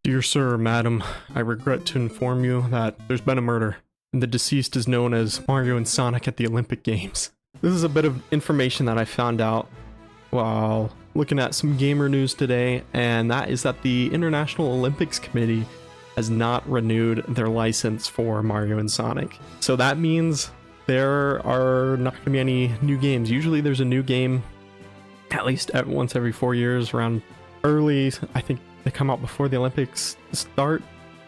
Dear sir, madam, I regret to inform you that there's been a murder, and the deceased is known as Mario and Sonic at the Olympic Games. This is a bit of information that I found out while looking at some gamer news today, and that is that the International Olympics Committee has not renewed their license for Mario and Sonic. So that means there are not going to be any new games. Usually there's a new game at least once every 4 years, around early, I think they come out before the Olympics start,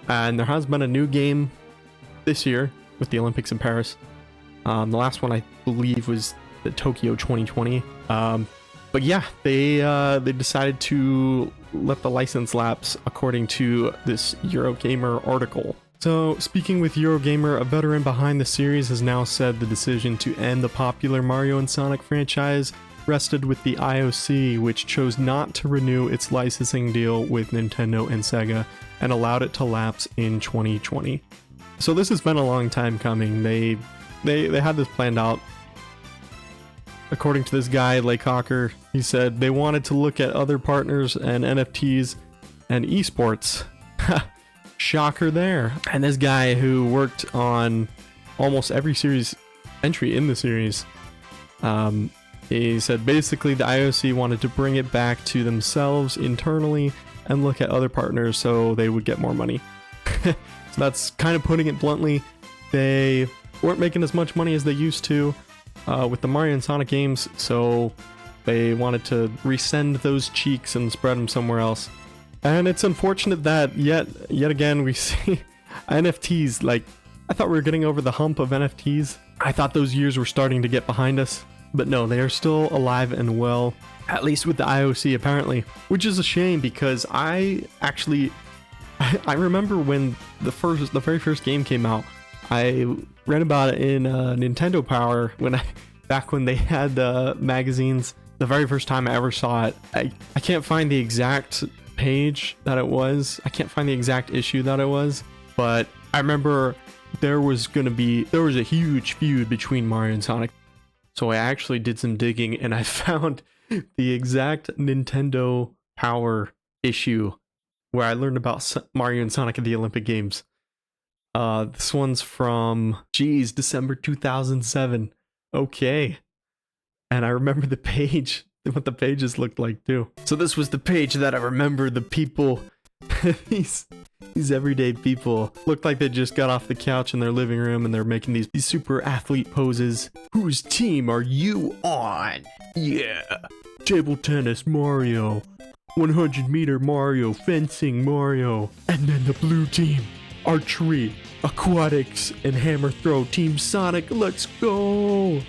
and there has been a new game this year with the Olympics in Paris. The last one I believe was the Tokyo 2020. But yeah, they decided to let the license lapse according to this Eurogamer article. So speaking with Eurogamer, a veteran behind the series has now said the decision to end the popular Mario and Sonic franchise rested with the IOC, which chose not to renew its licensing deal with Nintendo and Sega and allowed it to lapse in 2020. So this has been a long time coming. They had this planned out. According to this guy, Lake Hawker, he said they wanted to look at other partners and NFTs and esports. Shocker there. And this guy who worked on almost every series entry in the series, he said basically the IOC wanted to bring it back to themselves internally and look at other partners so they would get more money. So that's kind of putting it bluntly. They weren't making as much money as they used to with the Mario and Sonic games, so they wanted to resend those cheeks and spread them somewhere else. And it's unfortunate that yet again we see NFTs. Like, I thought we were getting over the hump of NFTs. I thought those years were starting to get behind us. But no, they are still alive and well, at least with the IOC apparently, which is a shame because I remember when the very first game came out. I read about it in Nintendo Power back when they had the magazines. The very first time I ever saw it. I can't find the exact page that it was. I can't find the exact issue that it was, but I remember there was a huge feud between Mario and Sonic. So I actually did some digging and I found the exact Nintendo Power issue where I learned about Mario and Sonic at the Olympic Games. This one's from, December 2007. Okay. And I remember the page, what the pages looked like too. So this was the page that I remember the people, these everyday people looked like they just got off the couch in their living room and they're making these super athlete poses. Whose team are you on? Yeah. Table tennis Mario. 100-meter Mario. Fencing Mario. And then the blue team. Archery, aquatics, and hammer throw. Team Sonic. Let's go.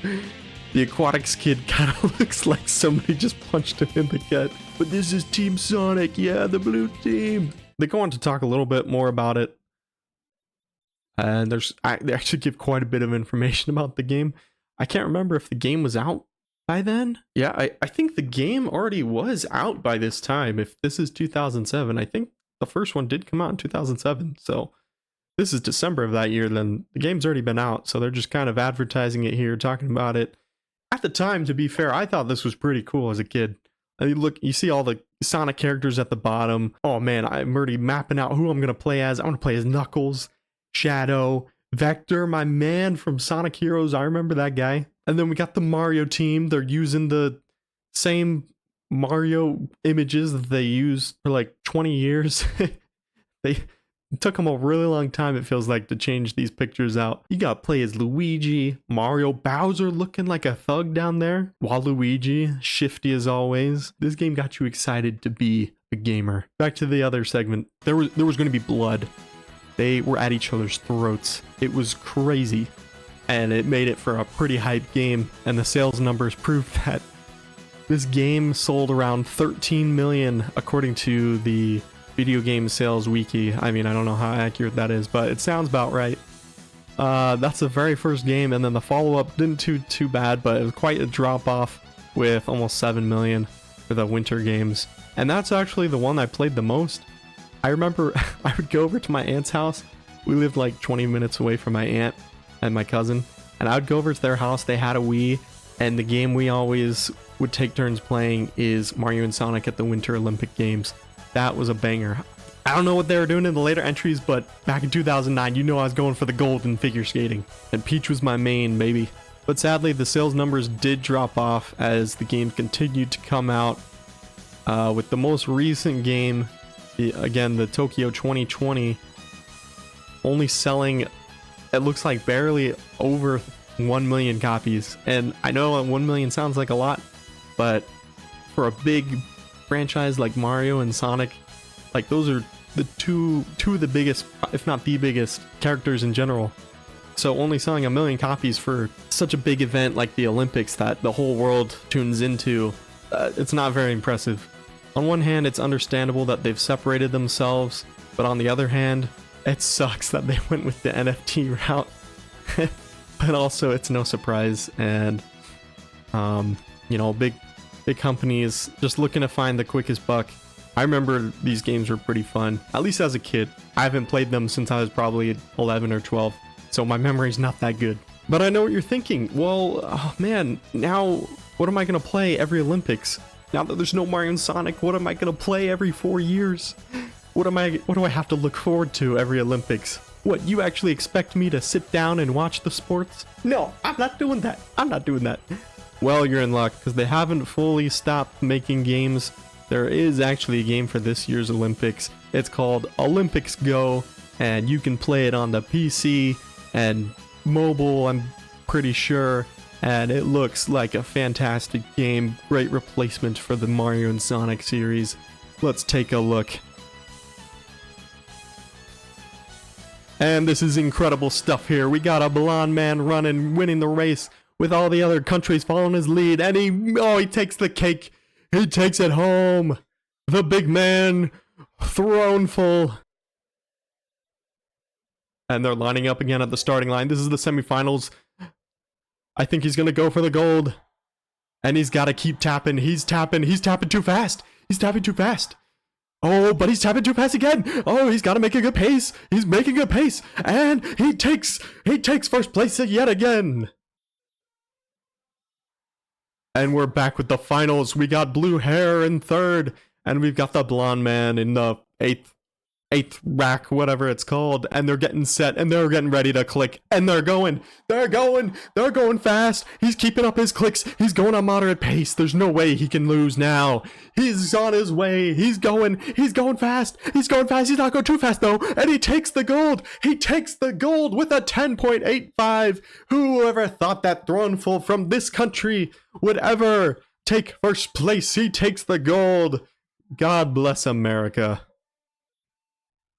The aquatics kid kind of looks like somebody just punched him in the gut. But this is Team Sonic. Yeah, the blue team. They go on to talk a little bit more about it, and they actually give quite a bit of information about the game. I can't remember if the game was out by then. Yeah, I think the game already was out by this time. If this is 2007, I think the first one did come out in 2007. So this is December of that year, then the game's already been out. So they're just kind of advertising it here, talking about it. At the time, to be fair, I thought this was pretty cool as a kid. I mean, look, you see all the Sonic characters at the bottom. Oh man, I'm already mapping out who I'm going to play as. I want to play as Knuckles, Shadow, Vector, my man from Sonic Heroes. I remember that guy. And then we got the Mario team. They're using the same Mario images that they used for like 20 years. It took them a really long time, it feels like, to change these pictures out. You gotta play as Luigi, Mario, Bowser looking like a thug down there. Waluigi, shifty as always. This game got you excited to be a gamer. Back to the other segment. There was going to be blood. They were at each other's throats. It was crazy. And it made it for a pretty hype game. And the sales numbers proved that this game sold around 13 million according to the Video Game Sales Wiki. I mean, I don't know how accurate that is, but it sounds about right. That's the very first game, and then the follow-up didn't too bad, but it was quite a drop-off with almost 7 million for the winter games. And that's actually the one I played the most. I remember I would go over to my aunt's house. We lived like 20 minutes away from my aunt and my cousin, and I would go over to their house. They had a Wii, and the game we always would take turns playing is Mario and Sonic at the Winter Olympic Games. That was a banger. I don't know what they were doing in the later entries, but back in 2009, you know I was going for the gold in figure skating. And Peach was my main, baby. But sadly, the sales numbers did drop off as the game continued to come out. With the most recent game, again, the Tokyo 2020, only selling, it looks like barely over 1 million copies. And I know 1 million sounds like a lot, but for a big franchise like Mario and Sonic, like those are the two of the biggest, if not the biggest, characters in general. So only selling 1 million copies for such a big event like the Olympics that the whole world tunes into, it's not very impressive. On one hand, it's understandable that they've separated themselves, but on the other hand, it sucks that they went with the NFT route. But also, it's no surprise, and you know, big companies just looking to find the quickest buck. I remember these games were pretty fun, at least as a kid. I haven't played them since I was probably 11 or 12, so my memory's not that good. But I know what you're thinking. Well, oh man, now what am I gonna play every Olympics? Now that there's no Mario and Sonic, what am I gonna play every 4 years? What do I have to look forward to every Olympics? What, you actually expect me to sit down and watch the sports? No, I'm not doing that. I'm not doing that. Well, you're in luck, because they haven't fully stopped making games. There is actually a game for this year's Olympics. It's called Olympics Go, and you can play it on the PC and mobile, I'm pretty sure. And it looks like a fantastic game. Great replacement for the Mario and Sonic series. Let's take a look. And this is incredible stuff here. We got a blonde man winning the race with all the other countries following his lead. And he takes the cake. He takes it home. The big man, throneful. And they're lining up again at the starting line. This is the semifinals. I think he's going to go for the gold. And he's got to keep tapping. He's tapping too fast. He's tapping too fast. Oh, but he's tapping too fast again. Oh, he's got to make a good pace. He's making a pace. And he takes first place yet again. And we're back with the finals. We got blue hair in third. And we've got the blonde man in the eighth rack, whatever it's called, and they're getting set and they're getting ready to click, and they're going fast. He's keeping up his clicks. He's going on moderate pace. There's no way he can lose now. He's on his way. He's going fast. He's not going too fast though, and he takes the gold. He takes the gold with a 10.85. Whoever thought that throneful from this country would ever take first place? He takes the gold. God bless America.